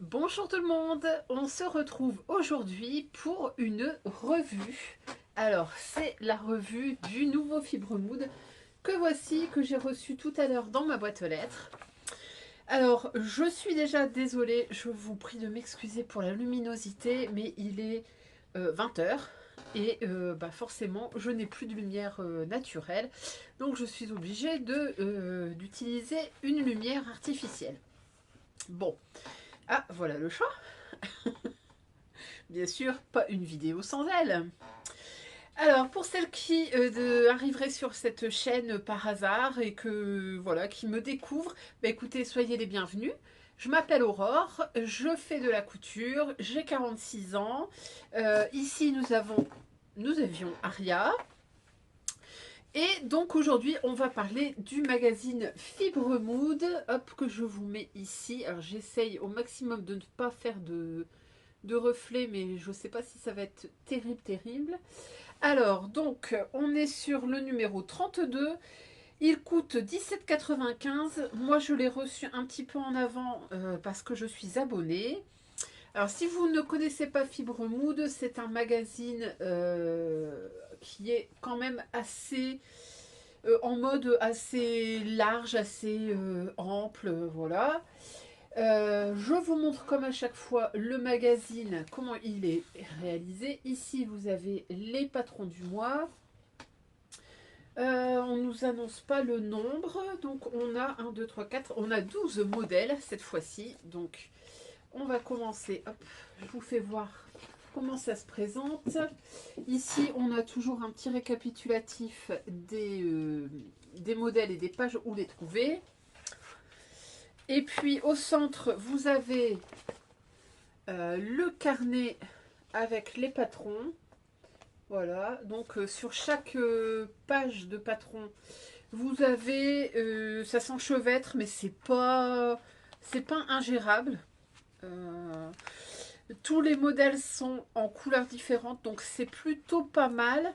Bonjour tout le monde, on se retrouve aujourd'hui pour une revue. Alors c'est la revue du nouveau Fibre Mood que voici, que j'ai reçu tout à l'heure dans ma boîte aux lettres. Alors je suis déjà désolée, je vous prie de m'excuser pour la luminosité, mais il est 20 h et forcément je n'ai plus de lumière naturelle, donc je suis obligée d'utiliser une lumière artificielle. Bon, ah voilà le chat. Bien sûr, pas une vidéo sans elle. Alors, pour celles qui arriveraient sur cette chaîne par hasard et qui me découvrent, écoutez, soyez les bienvenus. Je m'appelle Aurore, je fais de la couture, j'ai 46 ans. Ici, nous avions Aria. Et donc aujourd'hui, on va parler du magazine Fibre Mood, hop, que je vous mets ici. Alors j'essaye au maximum de ne pas faire de reflets, mais je ne sais pas si ça va être terrible. Alors, donc, on est sur le numéro 32. Il coûte 17,95 €. Moi, je l'ai reçu un petit peu en avant parce que je suis abonnée. Alors, si vous ne connaissez pas Fibre Mood, c'est un magazine qui est quand même assez en mode assez large, assez ample, voilà. Je vous montre comme à chaque fois le magazine, comment il est réalisé. Ici, vous avez les patrons du mois. On ne nous annonce pas le nombre, donc on a 1, 2, 3, 4, on a 12 modèles cette fois-ci. Donc on va commencer, hop, je vous fais voir comment ça se présente. Ici, on a toujours un petit récapitulatif des modèles et des pages où les trouver. Et puis au centre, vous avez le carnet avec les patrons. Voilà, donc sur chaque page de patron, vous avez, ça s'enchevêtre, mais c'est pas ingérable. Euh, Tous les modèles sont en couleurs différentes, donc c'est plutôt pas mal.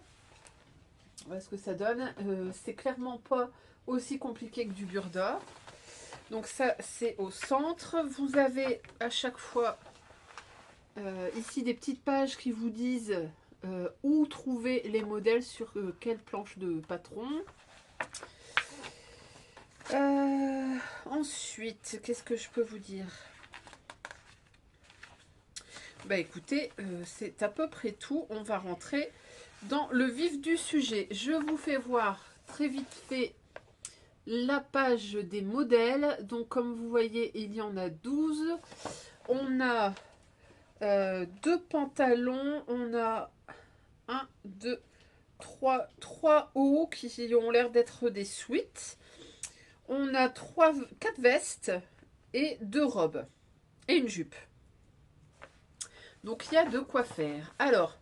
Voilà ce que ça donne. C'est clairement pas aussi compliqué que du Burda. Donc ça, c'est au centre. Vous avez à chaque fois ici des petites pages qui vous disent où trouver les modèles sur quelle planche de patron. Ensuite, qu'est-ce que je peux vous dire? Bah écoutez, c'est à peu près tout. On va rentrer dans le vif du sujet. Je vous fais voir très vite fait la page des modèles. Donc comme vous voyez, il y en a 12. On a deux pantalons. On a 1, 2, 3 hauts qui ont l'air d'être des suites. On a 4 vestes et 2 robes et une jupe. Donc il y a de quoi faire. Alors,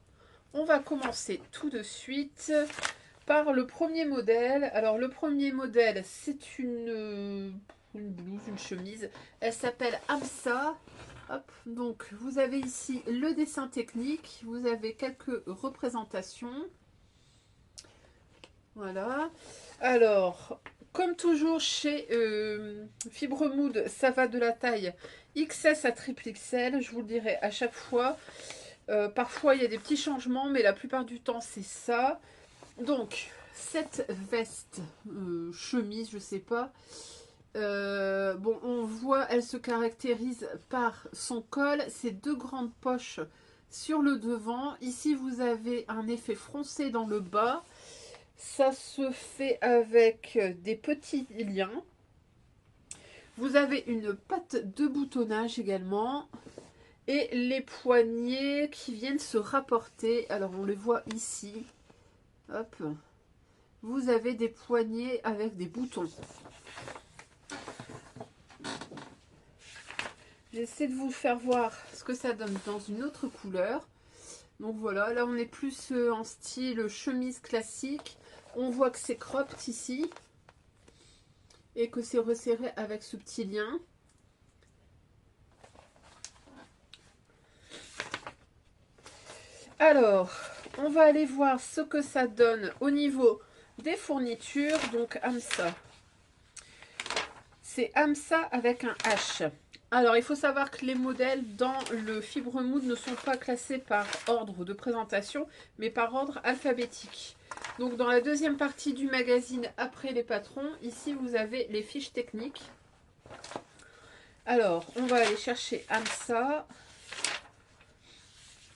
on va commencer tout de suite par le premier modèle. Alors le premier modèle, c'est une blouse, une chemise. Elle s'appelle Amsa. Hop, donc vous avez ici le dessin technique. Vous avez quelques représentations. Voilà. Alors, comme toujours chez Fibre Mood, ça va de la taille XS à triple XL. Je vous le dirai à chaque fois. Parfois, il y a des petits changements, mais la plupart du temps, c'est ça. Donc, cette veste, chemise, je sais pas. Bon, on voit, elle se caractérise par son col, ses deux grandes poches sur le devant. Ici, vous avez un effet froncé dans le bas. Ça se fait avec des petits liens. Vous avez une patte de boutonnage également. Et les poignets qui viennent se rapporter. Alors on les voit ici. Hop. Vous avez des poignets avec des boutons. J'essaie de vous faire voir ce que ça donne dans une autre couleur. Donc voilà, là on est plus en style chemise classique. On voit que c'est cropped ici. Et que c'est resserré avec ce petit lien. Alors, on va aller voir ce que ça donne au niveau des fournitures. Donc Amsa. C'est Amsa avec un H. Alors, il faut savoir que les modèles dans le Fibre Mood ne sont pas classés par ordre de présentation, mais par ordre alphabétique. Donc, dans la deuxième partie du magazine, après les patrons, ici, vous avez les fiches techniques. Alors, on va aller chercher AMSA.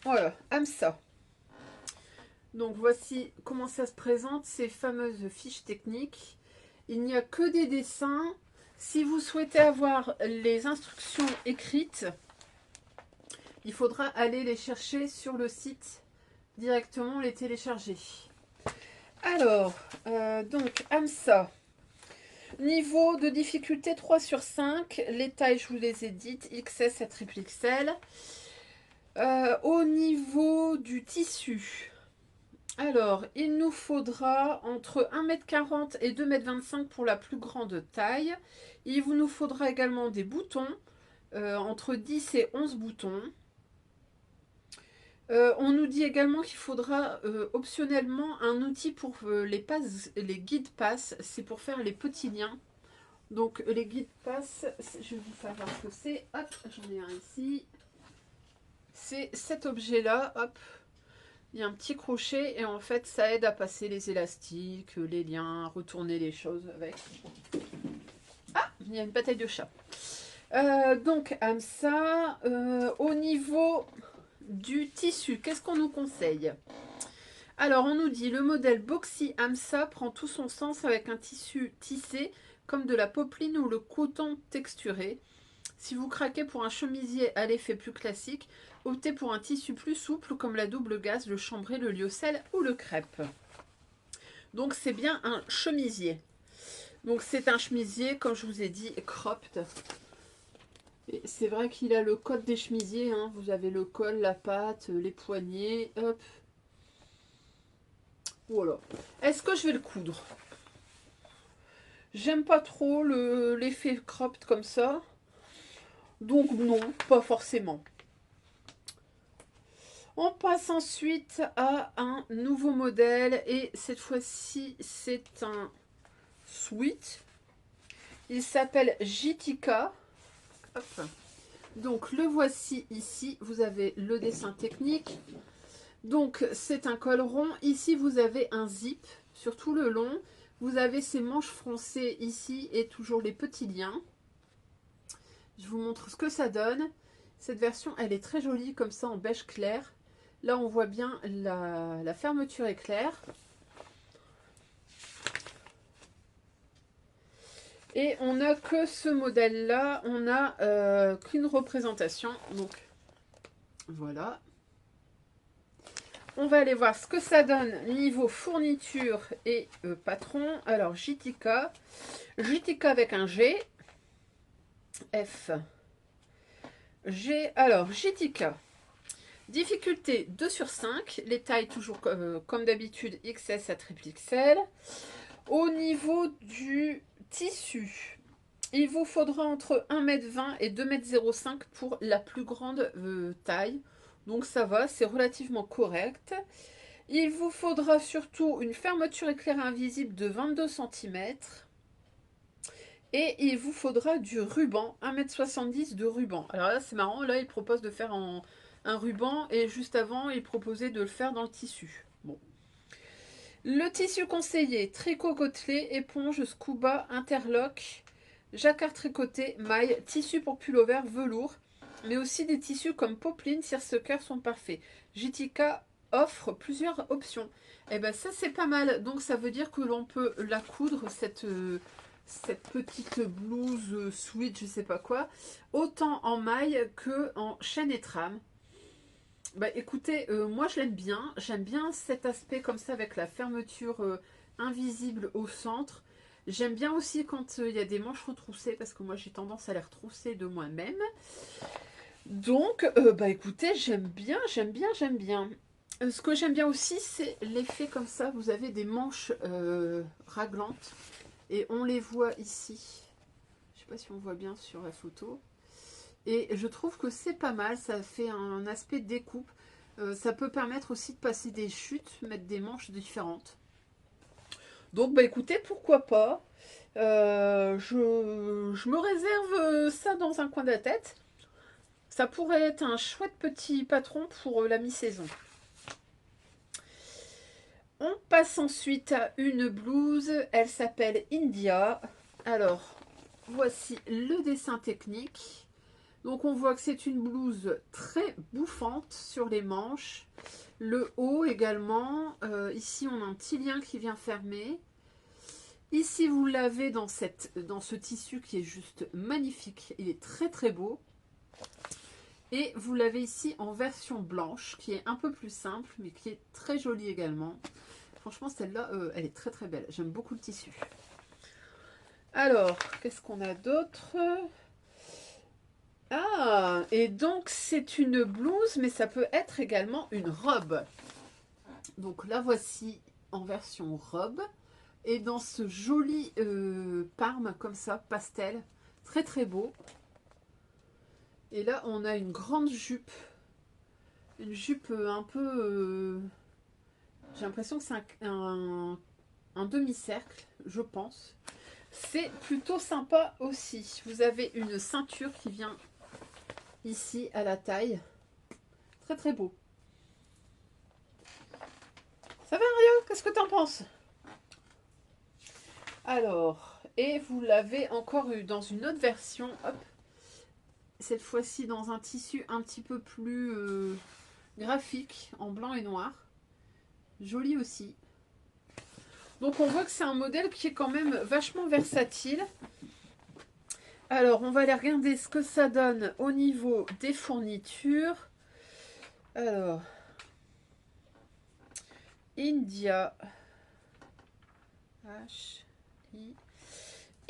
Voilà, AMSA. Donc, voici comment ça se présente, ces fameuses fiches techniques. Il n'y a que des dessins. Si vous souhaitez avoir les instructions écrites, il faudra aller les chercher sur le site, directement les télécharger. Alors, donc AMSA, niveau de difficulté 3 sur 5, les tailles je vous les ai dites, XS à triple XL. Au niveau du tissu, alors il nous faudra entre 1,40 m et 2,25 m pour la plus grande taille. Il nous faudra également des boutons, entre 10 et 11 boutons. On nous dit également qu'il faudra optionnellement un outil pour les guides passes, c'est pour faire les petits liens. Donc les guides passes, je vais vous faire voir ce que c'est. Hop, j'en ai un ici. C'est cet objet-là, hop. Il y a un petit crochet et en fait ça aide à passer les élastiques, les liens, retourner les choses avec. Ah, il y a une bataille de chat. Donc AMSA, au niveau du tissu, qu'est-ce qu'on nous conseille? Alors, on nous dit le modèle Boxy AMSA prend tout son sens avec un tissu tissé comme de la popeline ou le coton texturé. Si vous craquez pour un chemisier à l'effet plus classique, optez pour un tissu plus souple comme la double gaze, le chambré, le lyocell ou le crêpe. Donc, c'est bien un chemisier. Donc, c'est un chemisier, comme je vous ai dit, cropped. C'est vrai qu'il a le code des chemisiers, hein. Vous avez le col, la patte, les poignets, hop. Voilà. Est-ce que je vais le coudre? J'aime pas trop l'effet cropped comme ça. Donc non, pas forcément. On passe ensuite à un nouveau modèle et cette fois-ci c'est un sweat. Il s'appelle Jitika. Hop. Donc le voici ici, vous avez le dessin technique. Donc c'est un col rond, ici vous avez un zip sur tout le long. Vous avez ces manches froncées ici et toujours les petits liens. Je vous montre ce que ça donne. Cette version elle est très jolie comme ça en beige clair. Là on voit bien la fermeture est claire. Et on n'a que ce modèle là, on n'a qu'une représentation. Donc voilà. On va aller voir ce que ça donne niveau fourniture et patron. Alors Jitika. Jitika avec un G. F. G. Alors Jitika. Difficulté 2 sur 5. Les tailles toujours comme d'habitude XS à triple XL. Au niveau du tissu, il vous faudra entre 1,20 m et 2,05 m pour la plus grande taille. Donc ça va, c'est relativement correct. Il vous faudra surtout une fermeture éclair invisible de 22 cm. Et il vous faudra du ruban, 1,70 m de ruban. Alors là c'est marrant, là il propose de faire un ruban et juste avant il proposait de le faire dans le tissu. Bon. Le tissu conseillé, tricot côtelé, éponge, scuba, interlock, jacquard tricoté, maille, tissu pour pullover, velours, mais aussi des tissus comme popeline, seersucker sont parfaits. Jitika offre plusieurs options. Et ben ça c'est pas mal, donc ça veut dire que l'on peut la coudre, cette petite blouse sweat, je sais pas quoi, autant en maille que en chaîne et trame. Bah écoutez, moi je l'aime bien, j'aime bien cet aspect comme ça avec la fermeture invisible au centre. J'aime bien aussi quand il y a des manches retroussées parce que moi j'ai tendance à les retrousser de moi-même. Donc bah écoutez, j'aime bien, j'aime bien, j'aime bien. Ce que j'aime bien aussi c'est l'effet comme ça, vous avez des manches raglantes et on les voit ici. Je sais pas si on voit bien sur la photo. Et je trouve que c'est pas mal, ça fait un aspect découpe. Ça peut permettre aussi de passer des chutes, mettre des manches différentes. Donc bah écoutez, pourquoi pas. Je me réserve ça dans un coin de la tête. Ça pourrait être un chouette petit patron pour la mi-saison. On passe ensuite à une blouse. Elle s'appelle India. Alors, voici le dessin technique. Donc on voit que c'est une blouse très bouffante sur les manches. Le haut également. Ici, on a un petit lien qui vient fermer. Ici, vous l'avez dans ce tissu qui est juste magnifique. Il est très très beau. Et vous l'avez ici en version blanche, qui est un peu plus simple, mais qui est très jolie également. Franchement, celle-là, elle est très très belle. J'aime beaucoup le tissu. Alors, qu'est-ce qu'on a d'autre? Ah, et donc c'est une blouse, mais ça peut être également une robe. Donc la voici en version robe. Et dans ce joli parme comme ça, pastel, très très beau. Et là, on a une grande jupe. Une jupe un peu... j'ai l'impression que c'est un demi-cercle, je pense. C'est plutôt sympa aussi. Vous avez une ceinture qui vient ici à la taille. Très très beau. Ça va, Rio? Qu'est-ce que t'en penses? Alors, et vous l'avez encore eu dans une autre version. Hop. Cette fois-ci dans un tissu un petit peu plus graphique, en blanc et noir. Joli aussi. Donc on voit que c'est un modèle qui est quand même vachement versatile. Alors on va aller regarder ce que ça donne au niveau des fournitures. Alors, India.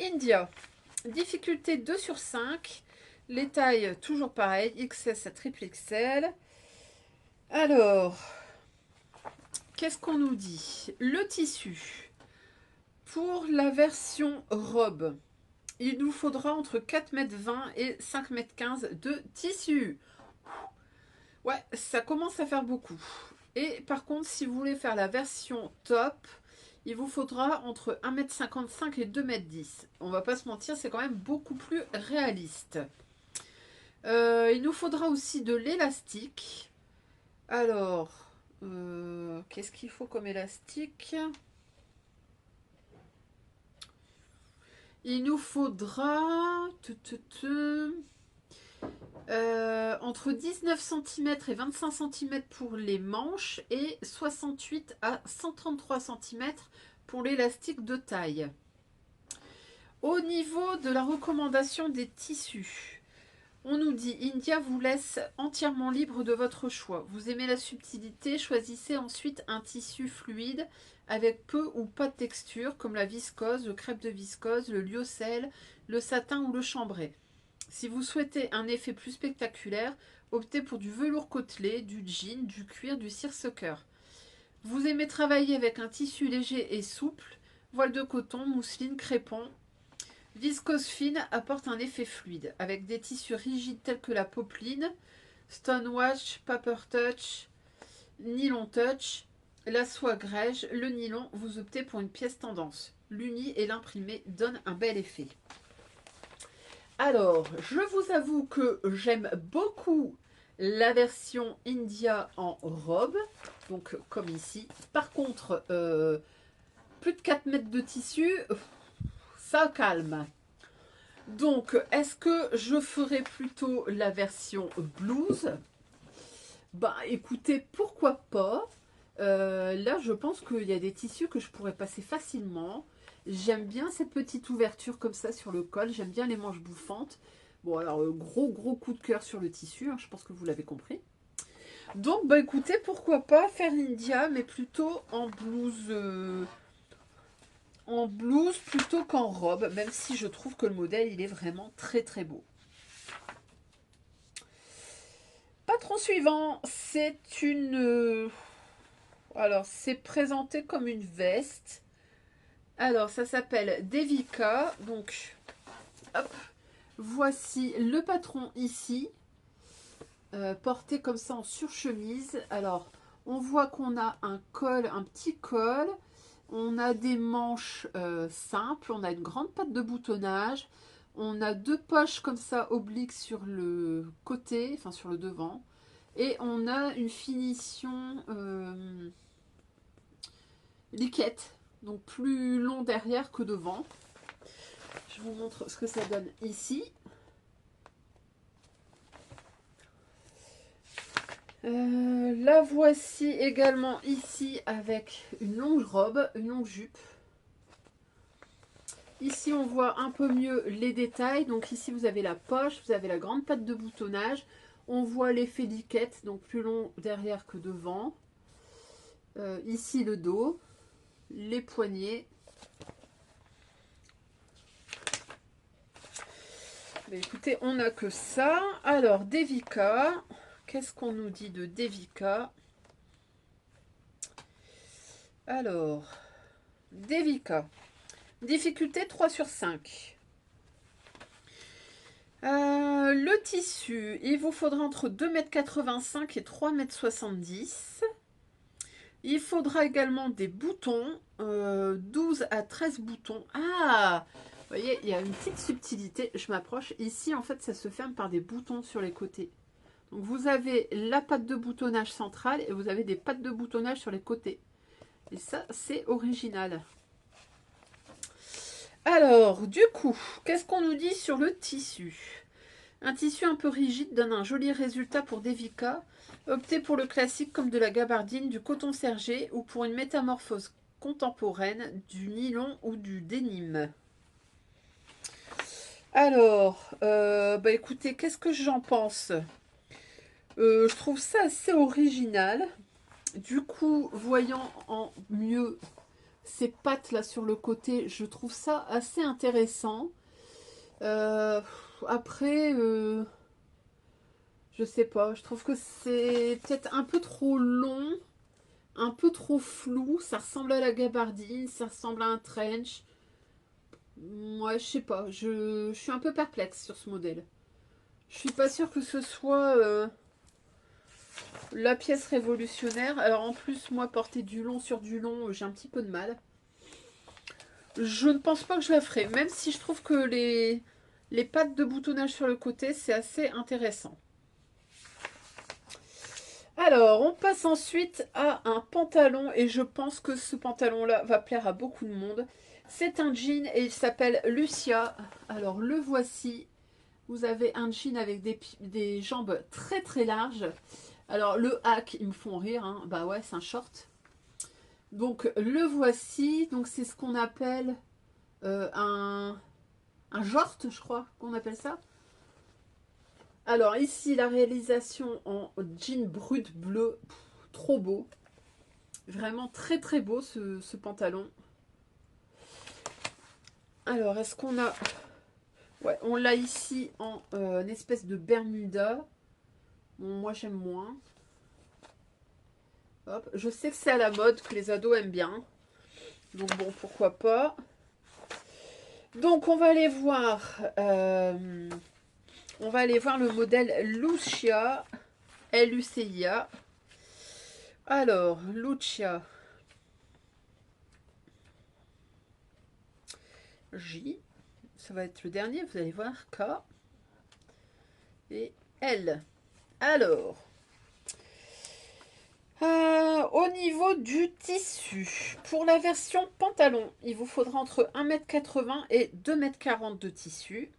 India. Difficulté 2 sur 5. Les tailles toujours pareilles, XS à triple XL. Alors, qu'est-ce qu'on nous dit? Le tissu. Pour la version robe, il nous faudra entre 4,20 m et 5,15 m de tissu. Ouais, ça commence à faire beaucoup. Et par contre, si vous voulez faire la version top, il vous faudra entre 1,55 m et 2,10 m. On va pas se mentir, c'est quand même beaucoup plus réaliste. Il nous faudra aussi de l'élastique. Alors, qu'est-ce qu'il faut comme élastique? Il nous faudra entre 19 cm et 25 cm pour les manches et 68 à 133 cm pour l'élastique de taille. Au niveau de la recommandation des tissus, on nous dit India vous laisse entièrement libre de votre choix. Vous aimez la subtilité, choisissez ensuite un tissu fluide avec peu ou pas de texture comme la viscose, le crêpe de viscose, le lyocell, le satin ou le chambray. Si vous souhaitez un effet plus spectaculaire, optez pour du velours côtelé, du jean, du cuir, du seersucker. Vous aimez travailler avec un tissu léger et souple, voile de coton, mousseline, crépon. Viscose fine apporte un effet fluide, avec des tissus rigides tels que la popeline, stonewash, paper touch, nylon touch, la soie grège, le nylon, vous optez pour une pièce tendance. L'uni et l'imprimé donnent un bel effet. Alors, je vous avoue que j'aime beaucoup la version India en robe, donc comme ici. Par contre, plus de 4 mètres de tissu, ça calme. Donc, est-ce que je ferai plutôt la version blouse? Bah, écoutez, pourquoi pas? Là, je pense qu'il y a des tissus que je pourrais passer facilement. J'aime bien cette petite ouverture comme ça sur le col. J'aime bien les manches bouffantes. Bon, alors, gros coup de cœur sur le tissu. Hein, je pense que vous l'avez compris. Donc, bah écoutez, pourquoi pas faire India, mais plutôt en blouse plutôt qu'en robe, même si je trouve que le modèle, il est vraiment très très beau. Patron suivant, c'est une... alors, c'est présenté comme une veste. Alors, ça s'appelle Devika. Donc, hop, voici le patron ici, porté comme ça en surchemise. Alors, on voit qu'on a un col, un petit col. On a des manches simples, on a une grande patte de boutonnage, on a deux poches comme ça obliques sur le côté, enfin sur le devant, et on a une finition liquette, donc plus long derrière que devant. Je vous montre ce que ça donne ici. La voici également ici avec une longue robe, une longue jupe. Ici, on voit un peu mieux les détails. Donc ici, vous avez la poche, vous avez la grande patte de boutonnage. On voit l'effet liquette, donc plus long derrière que devant. Ici, le dos, les poignets. Mais écoutez, on n'a que ça. Alors, Devika. Qu'est-ce qu'on nous dit de Devika? Alors, Devika. Difficulté 3 sur 5. Le tissu, il vous faudra entre 2,85 m et 3,70 m. Il faudra également des boutons, 12 à 13 boutons. Ah, vous voyez, il y a une petite subtilité. Je m'approche. Ici, en fait, ça se ferme par des boutons sur les côtés. Donc, vous avez la patte de boutonnage centrale et vous avez des pattes de boutonnage sur les côtés. Et ça, c'est original. Alors, du coup, qu'est-ce qu'on nous dit sur le tissu? Un tissu un peu rigide donne un joli résultat pour Devika. Optez pour le classique comme de la gabardine, du coton sergé ou pour une métamorphose contemporaine, du nylon ou du denim. Alors, écoutez, qu'est-ce que j'en pense? Je trouve ça assez original. Du coup, voyant en mieux ces pattes là sur le côté, je trouve ça assez intéressant. Après, je sais pas, je trouve que c'est peut-être un peu trop long, un peu trop flou. Ça ressemble à la gabardine, ça ressemble à un trench. Moi, je sais pas, je suis un peu perplexe sur ce modèle. Je suis pas sûre que ce soit la pièce révolutionnaire. Alors en plus, moi, porter du long sur du long, j'ai un petit peu de mal. Je ne pense pas que je la ferai, même si je trouve que les pattes de boutonnage sur le côté, c'est assez intéressant. Alors, on passe ensuite à un pantalon, et je pense que ce pantalon-là va plaire à beaucoup de monde. C'est un jean et il s'appelle Lucia. Alors, le voici. Vous avez un jean avec des jambes très très larges. Alors, le hack, ils me font rire, hein. Bah ouais, c'est un short. Donc, le voici. Donc, c'est ce qu'on appelle un jort, je crois qu'on appelle ça. Alors ici, la réalisation en jean brut bleu, trop beau. Vraiment très très beau ce pantalon. Alors, est-ce qu'on a... Ouais, on l'a ici en une espèce de Bermuda. Bon, moi j'aime moins. Hop. Je sais que c'est à la mode, que les ados aiment bien. Donc bon, pourquoi pas. Donc on va aller voir... on va aller voir le modèle Lucia. Lucia. Alors, Lucia. J. Ça va être le dernier, vous allez voir. K. Et L. Alors. Au niveau du tissu, pour la version pantalon, il vous faudra entre 1,80 m et 2,40 m de tissu.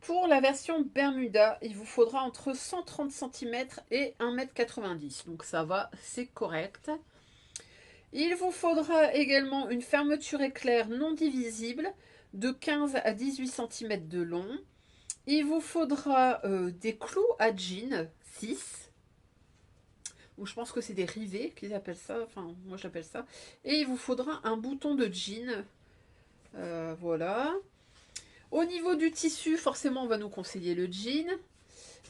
Pour la version Bermuda, il vous faudra entre 130 cm et 1,90 m. Donc ça va, c'est correct. Il vous faudra également une fermeture éclair non divisible de 15 à 18 cm de long. Il vous faudra des clous à jean, 6. Ou je pense que c'est des rivets qu'ils appellent ça. Enfin, moi j'appelle ça. Et il vous faudra un bouton de jean. Voilà. Au niveau du tissu, forcément, on va nous conseiller le jean.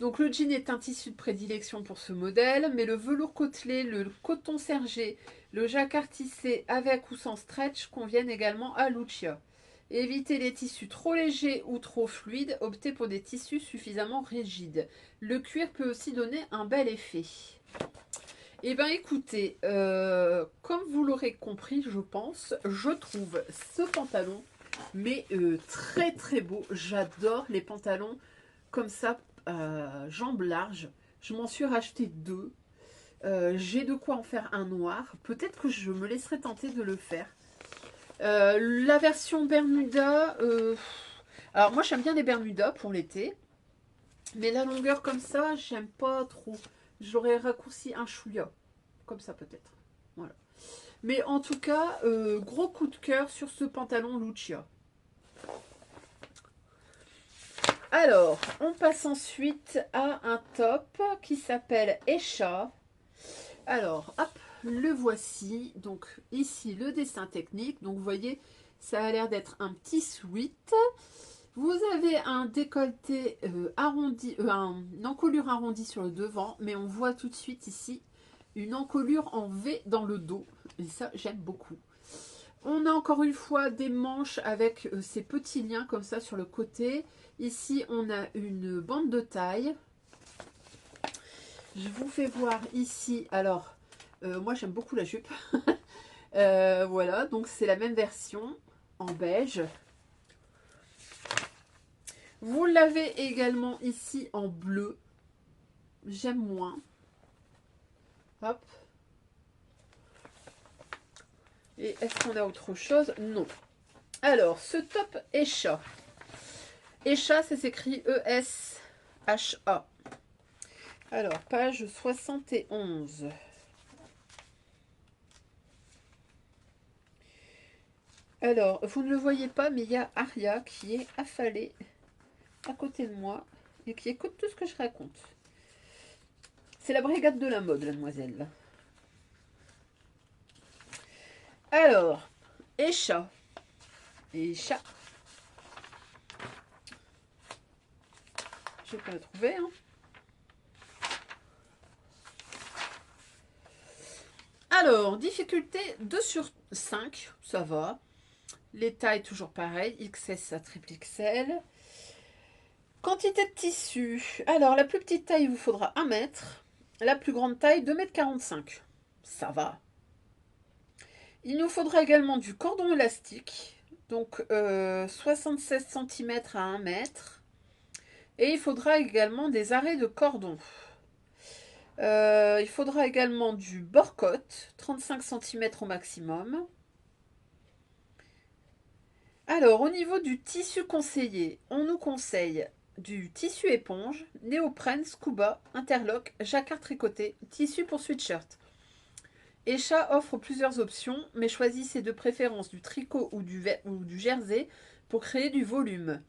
Donc le jean est un tissu de prédilection pour ce modèle, mais le velours côtelé, le coton sergé, le jacquard tissé avec ou sans stretch conviennent également à Lucia. Évitez les tissus trop légers ou trop fluides, optez pour des tissus suffisamment rigides. Le cuir peut aussi donner un bel effet. Eh bien écoutez, comme vous l'aurez compris, je pense, je trouve ce pantalon, mais très très beau. J'adore les pantalons comme ça, jambes larges. Je m'en suis racheté deux. J'ai de quoi en faire un noir. Peut-être que je me laisserai tenter de le faire. La version Bermuda, alors moi j'aime bien les Bermudas pour l'été, mais la longueur comme ça, j'aime pas trop. J'aurais raccourci un chouïa, comme ça peut-être. Voilà. Mais en tout cas, gros coup de cœur sur ce pantalon Lucia. Alors, on passe ensuite à un top qui s'appelle Esha. Alors, hop, le voici. Donc, ici, le dessin technique. Donc, vous voyez, ça a l'air d'être un petit sweat. Vous avez un décolleté arrondi, une encolure arrondie sur le devant, mais on voit tout de suite ici une encolure en V dans le dos. Et ça, j'aime beaucoup. On a encore une fois des manches avec ces petits liens comme ça sur le côté. Ici, on a une bande de taille. Je vous fais voir ici. Alors, moi, j'aime beaucoup la jupe. Voilà, donc c'est la même version en beige. Vous l'avez également ici en bleu. J'aime moins. Hop. Et est-ce qu'on a autre chose? Non. Alors, ce top Esha. Esha, ça s'écrit E-S-H-A. Alors, page 71. Alors, vous ne le voyez pas, mais il y a Aria qui est affalée à côté de moi et qui écoute tout ce que je raconte. C'est la brigade de la mode, la demoiselle. Alors, Esha. Esha. Je vais pas la trouver, hein. Alors, difficulté 2 sur 5, ça va. Les tailles toujours pareilles, XS à triple XL. Quantité de tissu. Alors, la plus petite taille, il vous faudra 1 mètre. La plus grande taille, 2,45 m. Ça va. Il nous faudra également du cordon élastique. Donc, 76 cm à 1 mètre. Et il faudra également des arrêts de cordon. Il faudra également du bord-côte, 35 cm au maximum. Alors, au niveau du tissu conseillé, on nous conseille du tissu éponge, néoprène, scuba, interlock, jacquard tricoté, tissu pour sweatshirt. Esha offre plusieurs options, mais choisissez de préférence du tricot ou du jersey pour créer du volume.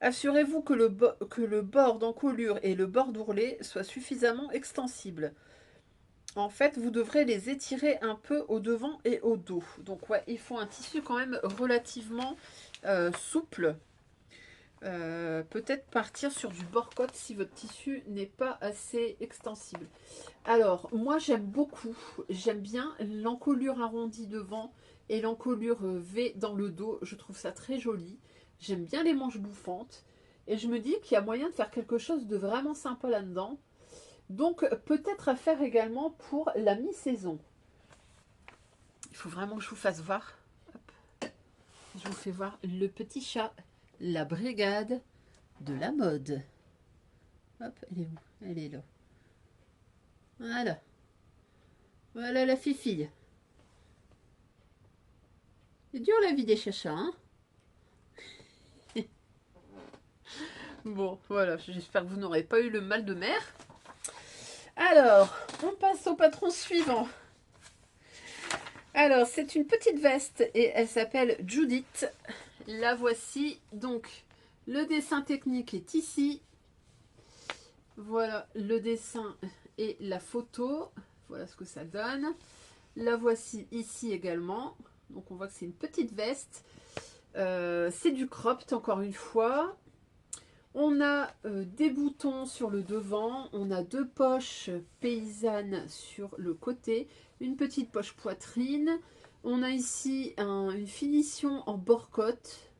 Assurez-vous que le bord d'encolure et le bord d'ourlet soient suffisamment extensibles. En fait, vous devrez les étirer un peu au devant et au dos. Donc ouais, il faut un tissu quand même relativement souple. Peut-être partir sur du bord-côte si votre tissu n'est pas assez extensible. Alors, moi j'aime beaucoup, j'aime bien l'encolure arrondie devant et l'encolure V dans le dos. Je trouve ça très joli. J'aime bien les manches bouffantes. Et je me dis qu'il y a moyen de faire quelque chose de vraiment sympa là-dedans. Donc, peut-être à faire également pour la mi-saison. Il faut vraiment que je vous fasse voir. Hop. Je vous fais voir le petit chat, la brigade de la mode. Hop, elle est où? Elle est là. Voilà. Voilà la fifille. C'est dur la vie des chachas, hein? Bon, voilà, j'espère que vous n'aurez pas eu le mal de mer. Alors, on passe au patron suivant. Alors, c'est une petite veste et elle s'appelle Judith. La voici. Donc, le dessin technique est ici. Voilà le dessin et la photo. Voilà ce que ça donne. La voici ici également. Donc, on voit que c'est une petite veste. C'est du cropped encore une fois. On a des boutons sur le devant, on a deux poches paysannes sur le côté, une petite poche poitrine. On a ici une finition en bord-côte.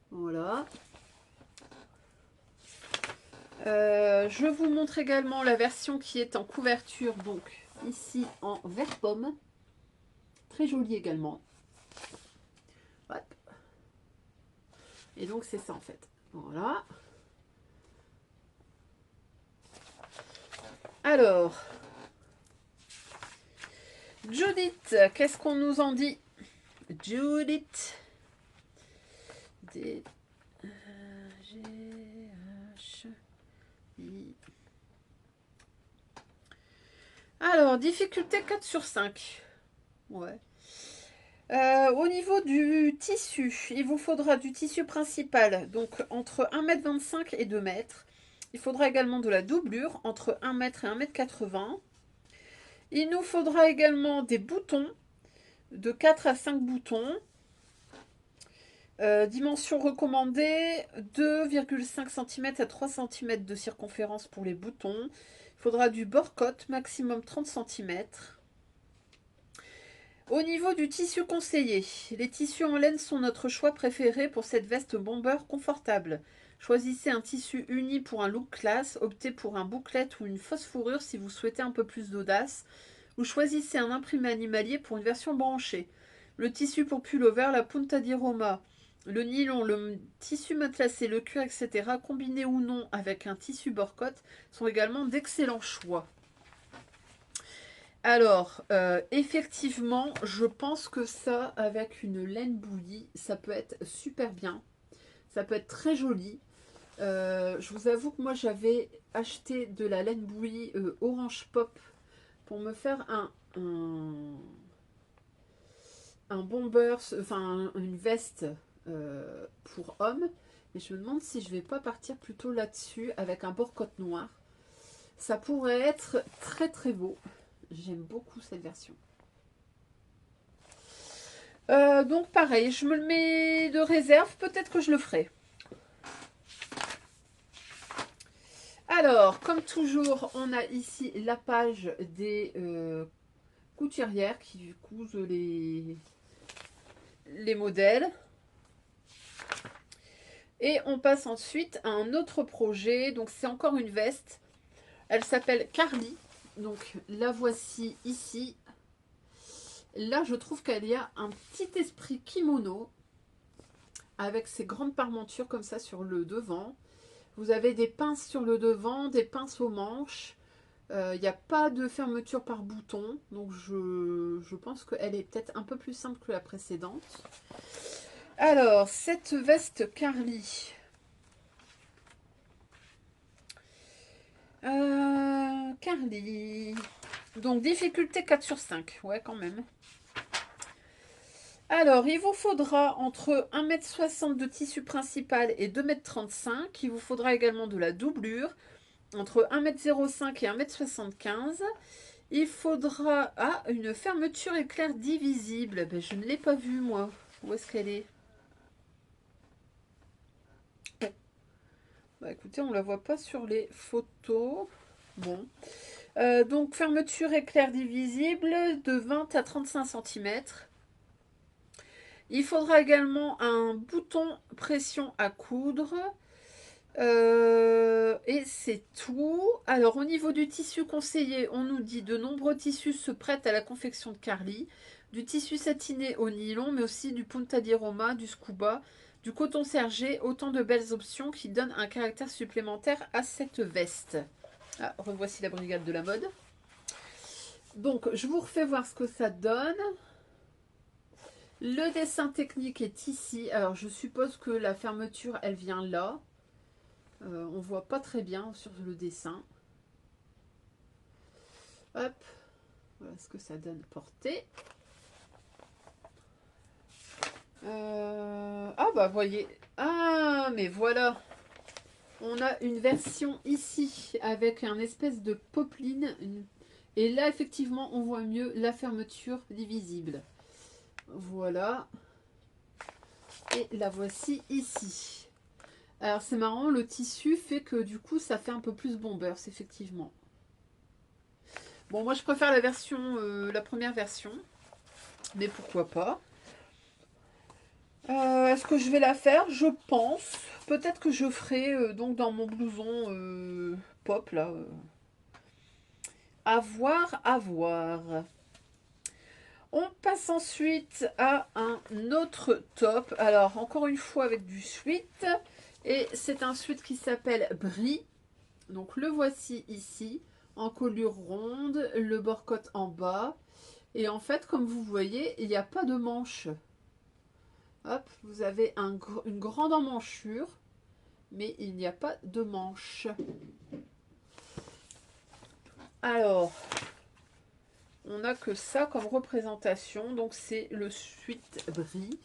Voilà. Je vous montre également la version qui est en couverture, donc ici en vert pomme. Très jolie également. Hop. Et donc c'est ça en fait. Voilà. Alors, Judith, qu'est-ce qu'on nous en dit? Judith. D G H I. Alors, difficulté 4 sur 5. Ouais. Au niveau du tissu, il vous faudra du tissu principal, donc entre 1,25 m et 2 m. Il faudra également de la doublure, entre 1 m et 1,80 m. Il nous faudra également des boutons, de 4 à 5 boutons. Dimension recommandée, 2,5 cm à 3 cm de circonférence pour les boutons. Il faudra du bord-côte, maximum 30 cm. Au niveau du tissu conseillé, les tissus en laine sont notre choix préféré pour cette veste bomber confortable. Choisissez un tissu uni pour un look classe, optez pour un bouclette ou une fausse fourrure si vous souhaitez un peu plus d'audace, ou choisissez un imprimé animalier pour une version branchée. Le tissu pour pullover, la punta di Roma, le nylon, le tissu matelassé, le cuir, etc., combinés ou non avec un tissu bord-côte, sont également d'excellents choix. Alors, effectivement, je pense que ça, avec une laine bouillie, ça peut être super bien. Ça peut être très joli. Je vous avoue que moi, j'avais acheté de la laine bouillie Orange Pop pour me faire un bomber, enfin une veste pour homme. Mais je me demande si je vais pas partir plutôt là-dessus avec un bord-côte noir. Ça pourrait être très très beau. J'aime beaucoup cette version. Donc pareil, je me le mets de réserve. Peut-être que je le ferai. Alors, comme toujours, on a ici la page des couturières qui cousent les modèles. Et on passe ensuite à un autre projet. Donc c'est encore une veste. Elle s'appelle Carly. Donc la voici ici. Là, je trouve qu'il y a un petit esprit kimono avec ces grandes parmentures comme ça sur le devant. Vous avez des pinces sur le devant, des pinces aux manches. Il n'y a pas de fermeture par bouton. Donc je pense qu'elle est peut-être un peu plus simple que la précédente. Alors, cette veste Carly. Carly. Donc, difficulté 4 sur 5. Ouais, quand même. Alors, il vous faudra entre 1,60 m de tissu principal et 2,35 m. Il vous faudra également de la doublure, entre 1,05 m et 1,75 m. Il faudra une fermeture éclair divisible. Ben, je ne l'ai pas vue, moi. Où est-ce qu'elle est? Bah, écoutez, on ne la voit pas sur les photos. Bon. Donc, fermeture éclair divisible de 20 à 35 cm. Il faudra également un bouton pression à coudre. Et c'est tout. Alors, au niveau du tissu conseillé, on nous dit de nombreux tissus se prêtent à la confection de Carly. Du tissu satiné au nylon, mais aussi du punta di Roma, du scuba, du coton sergé. Autant de belles options qui donnent un caractère supplémentaire à cette veste. Ah, revoici la brigade de la mode. Donc, je vous refais voir ce que ça donne. Le dessin technique est ici. Alors, je suppose que la fermeture, elle vient là. On voit pas très bien sur le dessin. Hop. Voilà ce que ça donne porté. Ah bah voyez. Ah mais voilà. On a une version ici avec un espèce de popeline. Et là effectivement on voit mieux la fermeture divisible. Voilà. Et la voici ici. Alors c'est marrant, le tissu fait que du coup ça fait un peu plus bombers effectivement. Bon moi je préfère la version, la première version. Mais pourquoi pas. Est-ce que je vais la faire? Je pense. Peut-être que je ferai donc dans mon blouson pop là. À voir, à voir. On passe ensuite à un autre top. Alors, encore une fois avec du sweat. Et c'est un sweat qui s'appelle Brie. Donc, le voici ici. En colure ronde, le bord-côte en bas. Et en fait, comme vous voyez, il n'y a pas de manche. Hop, vous avez une grande emmanchure. Mais il n'y a pas de manche. Alors, on n'a que ça comme représentation. Donc, c'est le sweat Brie.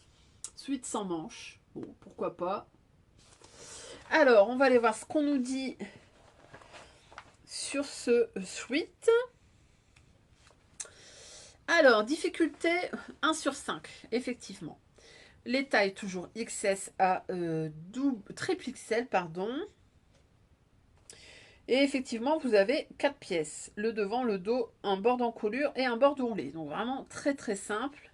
Sweat sans manche. Bon, pourquoi pas. Alors, on va aller voir ce qu'on nous dit sur ce sweat. Alors, difficulté 1 sur 5, effectivement. Les tailles toujours XS à triple XL, pardon. Et effectivement, vous avez 4 pièces. Le devant, le dos, un bord d'encolure et un bord d'ourlet. Donc vraiment très très simple.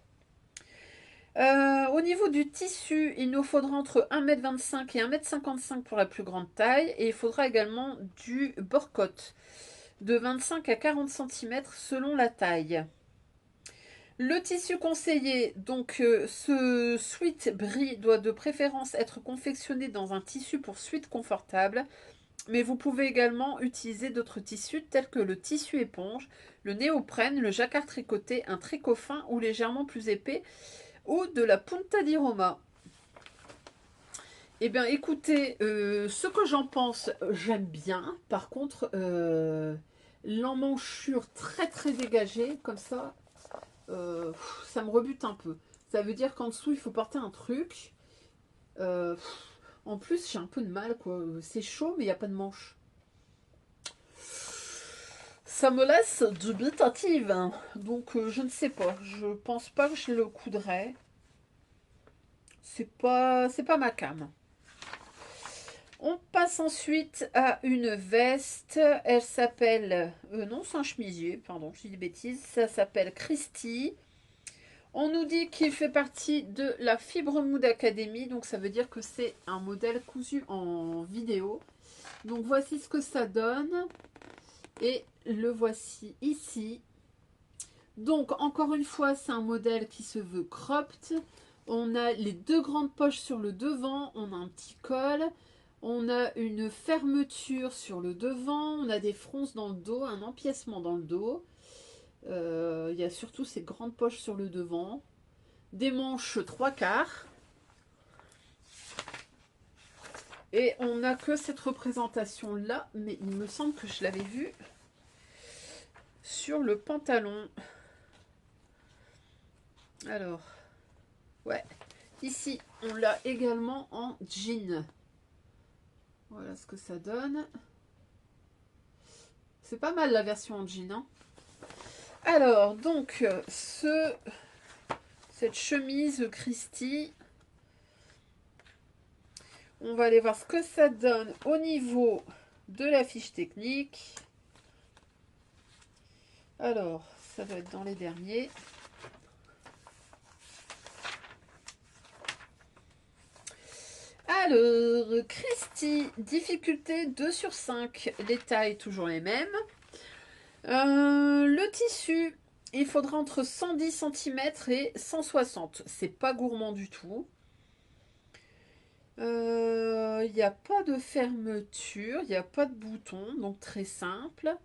Au niveau du tissu, il nous faudra entre 1,25 m et 1,55 m pour la plus grande taille. Et il faudra également du bord-côte de 25 à 40 cm selon la taille. Le tissu conseillé, donc ce sweat Brie doit de préférence être confectionné dans un tissu pour sweat confortable. Mais vous pouvez également utiliser d'autres tissus tels que le tissu éponge, le néoprène, le jacquard tricoté, un tricot fin ou légèrement plus épais ou de la punta di Roma. Eh bien, écoutez, ce que j'en pense, j'aime bien. Par contre, l'emmanchure très très dégagée, comme ça, ça me rebute un peu. Ça veut dire qu'en dessous, il faut porter un truc. Euh, en plus, j'ai un peu de mal, quoi. C'est chaud, mais il n'y a pas de manche. Ça me laisse dubitative, hein. Donc, je ne sais pas. Je pense pas que je le coudrais. C'est pas ma came. On passe ensuite à une veste. Elle s'appelle... non, c'est un chemisier, pardon, je dis des bêtises. Ça s'appelle Christie. On nous dit qu'il fait partie de la Fibre Mood Academy. Donc ça veut dire que c'est un modèle cousu en vidéo. Donc voici ce que ça donne. Et le voici ici. Donc encore une fois, c'est un modèle qui se veut cropped. On a les deux grandes poches sur le devant. On a un petit col. On a une fermeture sur le devant, on a des fronces dans le dos, un empiècement dans le dos. Il y a surtout ces grandes poches sur le devant. Des manches 3/4. Et on n'a que cette représentation là, mais il me semble que je l'avais vue sur le pantalon. Alors, ouais. Ici, on l'a également en jean. Voilà ce que ça donne. C'est pas mal la version en jean, hein. Alors, donc, cette chemise Christie, on va aller voir ce que ça donne au niveau de la fiche technique. Alors, ça doit être dans les derniers. Alors, Christie, difficulté 2 sur 5. Les tailles, toujours les mêmes. Le tissu, il faudra entre 110 cm et 160. C'est pas gourmand du tout. Il n'y a pas de fermeture, il n'y a pas de bouton, donc très simple.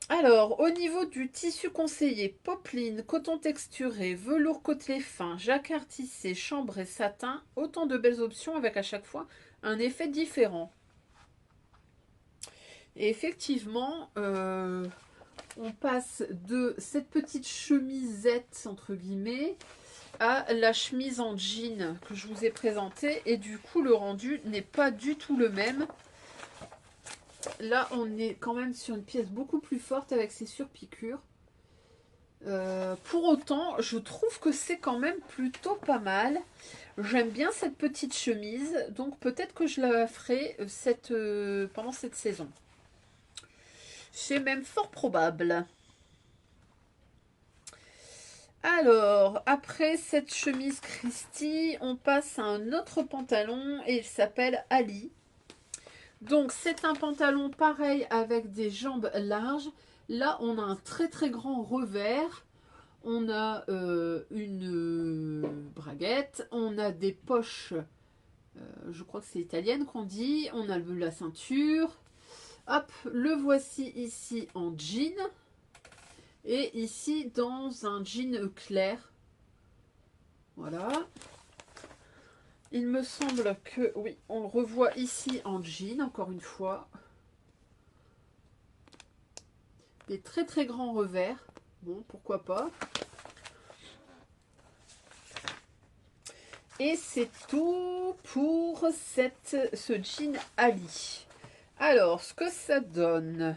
Alors, au niveau du tissu conseillé, popeline, coton texturé, velours côtelé fin, jacquard tissé, chambre et satin, autant de belles options avec à chaque fois un effet différent. Et effectivement, on passe de cette petite chemisette, entre guillemets, à la chemise en jean que je vous ai présentée. Et du coup, le rendu n'est pas du tout le même. Là, on est quand même sur une pièce beaucoup plus forte avec ses surpiqûres. Pour autant, je trouve que c'est quand même plutôt pas mal. J'aime bien cette petite chemise, donc peut-être que je la ferai pendant cette saison. C'est même fort probable. Alors, après cette chemise Christie, on passe à un autre pantalon et il s'appelle Ali. Donc, c'est un pantalon pareil avec des jambes larges. Là, on a un très très grand revers. On a une braguette. On a des poches, je crois que c'est italienne qu'on dit. On a la ceinture. Hop, le voici ici en jean. Et ici dans un jean clair. Voilà. Il me semble que, oui, on le revoit ici en jean, encore une fois. Des très très grands revers. Bon, pourquoi pas. Et c'est tout pour ce jean Ali. Alors, ce que ça donne.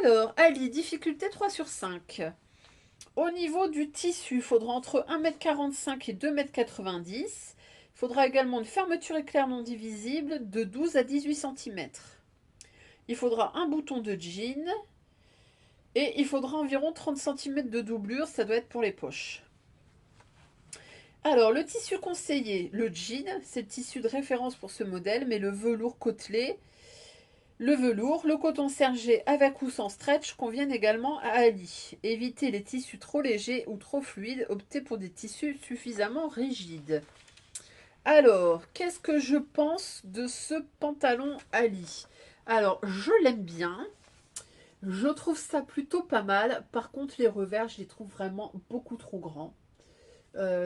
Alors, Ali, difficulté 3 sur 5. Au niveau du tissu, il faudra entre 1,45 m et 2,90 m. Il faudra également une fermeture éclair non divisible de 12 à 18 cm. Il faudra un bouton de jean. Et il faudra environ 30 cm de doublure, ça doit être pour les poches. Alors, le tissu conseillé, le jean, c'est le tissu de référence pour ce modèle, mais le velours côtelé, le velours, le coton sergé avec ou sans stretch conviennent également à Ali. Évitez les tissus trop légers ou trop fluides, optez pour des tissus suffisamment rigides. Alors, qu'est-ce que je pense de ce pantalon Ali? Alors, je l'aime bien. Je trouve ça plutôt pas mal. Par contre, les revers, je les trouve vraiment beaucoup trop grands.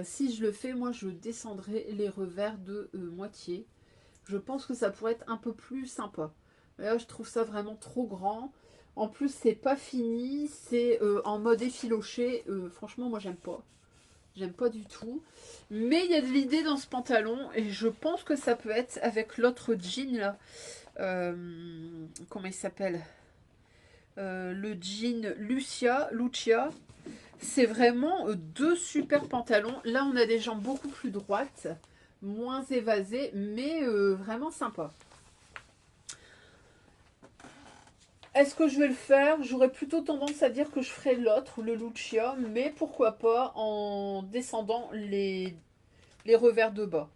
Si je le fais, moi, je descendrai les revers de moitié. Je pense que ça pourrait être un peu plus sympa. Là, je trouve ça vraiment trop grand. En plus, c'est pas fini. C'est en mode effiloché. Franchement, moi, j'aime pas. J'aime pas du tout. Mais il y a de l'idée dans ce pantalon. Et je pense que ça peut être avec l'autre jean, là. Comment il s'appelle? Le jean Lucia. C'est vraiment deux super pantalons. Là, on a des jambes beaucoup plus droites, moins évasées, mais vraiment sympa. Est-ce que je vais le faire? J'aurais plutôt tendance à dire que je ferai l'autre, le Lucia, mais pourquoi pas en descendant les revers de bas.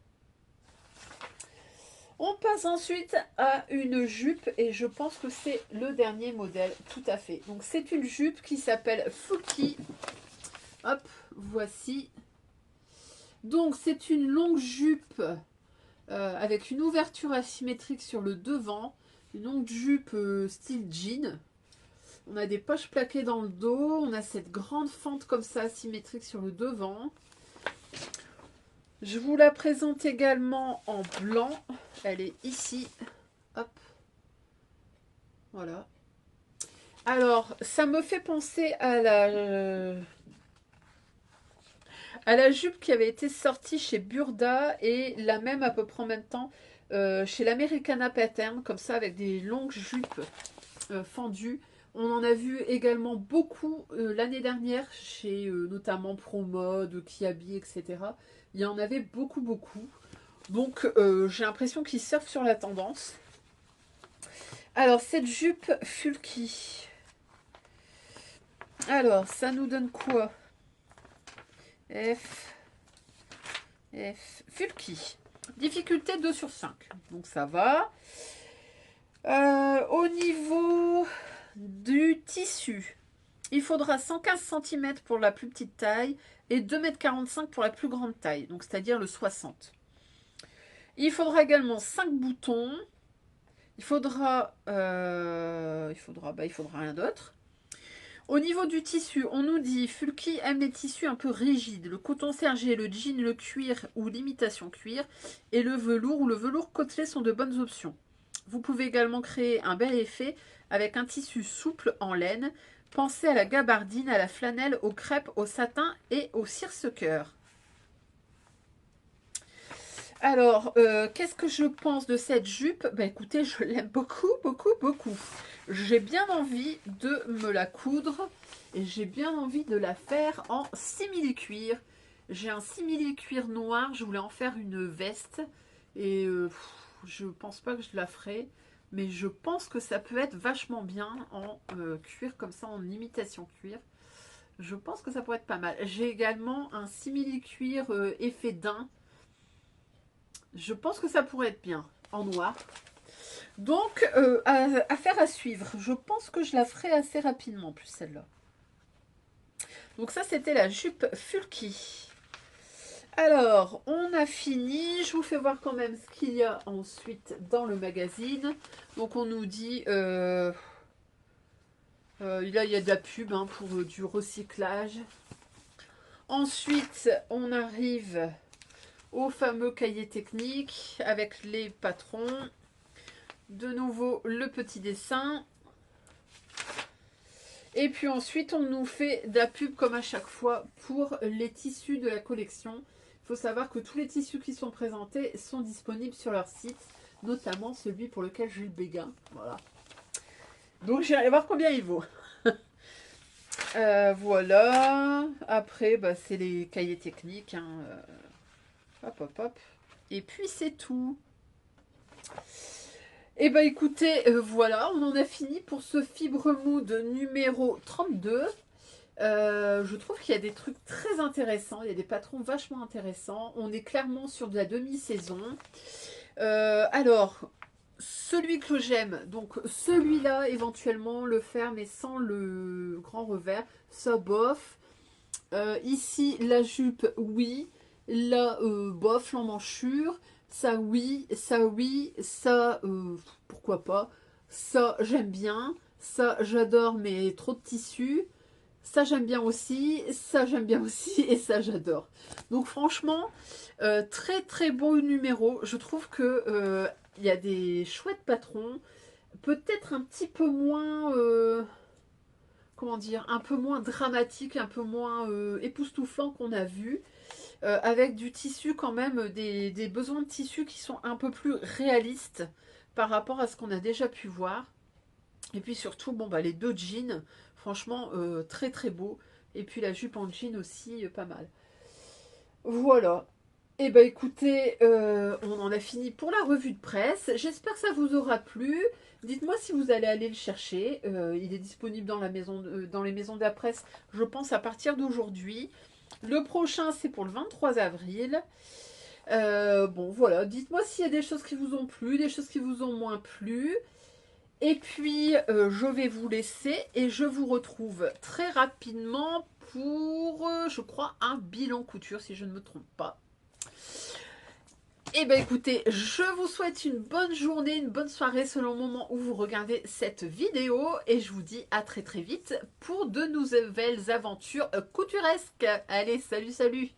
On passe ensuite à une jupe et je pense que c'est le dernier modèle, tout à fait. Donc c'est une jupe qui s'appelle Fuki. Hop, voici. Donc c'est une longue jupe avec une ouverture asymétrique sur le devant, une longue jupe style jean. On a des poches plaquées dans le dos, on a cette grande fente comme ça asymétrique sur le devant. Je vous la présente également en blanc. Elle est ici. Hop. Voilà. Alors, ça me fait penser à la jupe qui avait été sortie chez Burda et la même à peu près en même temps chez l'Americana Pattern, comme ça avec des longues jupes fendues. On en a vu également beaucoup l'année dernière chez notamment ProMode, Kiabi, etc. Il y en avait beaucoup, beaucoup. Donc j'ai l'impression qu'ils surfent sur la tendance. Alors cette jupe Fulky. Alors ça nous donne quoi? Fulky. Difficulté 2 sur 5. Donc ça va. Au niveau du tissu, il faudra 115 cm pour la plus petite taille et 2,45 m pour la plus grande taille, donc c'est-à-dire le 60. Il faudra également 5 boutons. Il faudra rien d'autre. Au niveau du tissu, on nous dit Fulky aime les tissus un peu rigides, le coton sergé, le jean, le cuir ou l'imitation cuir, et le velours ou le velours côtelé sont de bonnes options. Vous pouvez également créer un bel effet avec un tissu souple en laine. Pensez à la gabardine, à la flanelle, aux crêpes, au satin et au cirque-cœur. Alors, qu'est-ce que je pense de cette jupe? Bah écoutez, je l'aime beaucoup, beaucoup, beaucoup. J'ai bien envie de me la coudre et j'ai bien envie de la faire en simili-cuir. J'ai un simili-cuir noir, je voulais en faire une veste et je pense pas que je la ferai, mais je pense que ça peut être vachement bien en cuir comme ça, en imitation cuir. Je pense que ça pourrait être pas mal. J'ai également un simili-cuir effet daim. Je pense que ça pourrait être bien en noir. Donc, affaire à suivre. Je pense que je la ferai assez rapidement, en plus celle-là. Donc ça, c'était la jupe Fulky. Alors, on a fini. Je vous fais voir quand même ce qu'il y a ensuite dans le magazine. Donc, on nous dit... là, il y a de la pub hein, pour du recyclage. Ensuite, on arrive au fameux cahier technique avec les patrons. De nouveau, le petit dessin. Et puis ensuite, on nous fait de la pub comme à chaque fois pour les tissus de la collection. Il faut savoir que tous les tissus qui sont présentés sont disponibles sur leur site, notamment celui pour lequel j'ai le béguin. Voilà. Donc j'irai voir combien il vaut. Voilà. Après, bah, c'est les cahiers techniques. Hein. Hop, hop, hop. Et puis c'est tout. Et bah écoutez, voilà, on en a fini pour ce Fibre Mood numéro 32. Je trouve qu'il y a des trucs très intéressants, il y a des patrons vachement intéressants. On est clairement sur de la demi-saison. Alors, celui que j'aime, donc celui-là éventuellement le faire mais sans le grand revers, ça bof. Ici la jupe oui, là bof l'emmanchure, ça oui, ça pourquoi pas, ça j'aime bien, ça j'adore mais trop de tissu. Ça j'aime bien aussi, ça j'aime bien aussi et ça j'adore. Donc franchement, très très beau numéro. Je trouve que il y a des chouettes patrons, peut-être un petit peu moins, comment dire, un peu moins dramatique, un peu moins époustouflant qu'on a vu, avec du tissu quand même, des besoins de tissu qui sont un peu plus réalistes par rapport à ce qu'on a déjà pu voir. Et puis surtout, bon bah les deux jeans, franchement très très beau. Et puis la jupe en jean aussi, pas mal. Voilà. Et bah écoutez, on en a fini pour la revue de presse. J'espère que ça vous aura plu. Dites-moi si vous allez aller le chercher. Il est disponible dans dans les maisons de la presse, je pense, à partir d'aujourd'hui. Le prochain, c'est pour le 23 avril. Bon, voilà. Dites-moi s'il y a des choses qui vous ont plu, des choses qui vous ont moins plu. Et puis, je vais vous laisser et je vous retrouve très rapidement pour, je crois, un bilan couture, si je ne me trompe pas. Et bien écoutez, je vous souhaite une bonne journée, une bonne soirée selon le moment où vous regardez cette vidéo. Et je vous dis à très très vite pour de nouvelles aventures couturesques. Allez, salut, salut!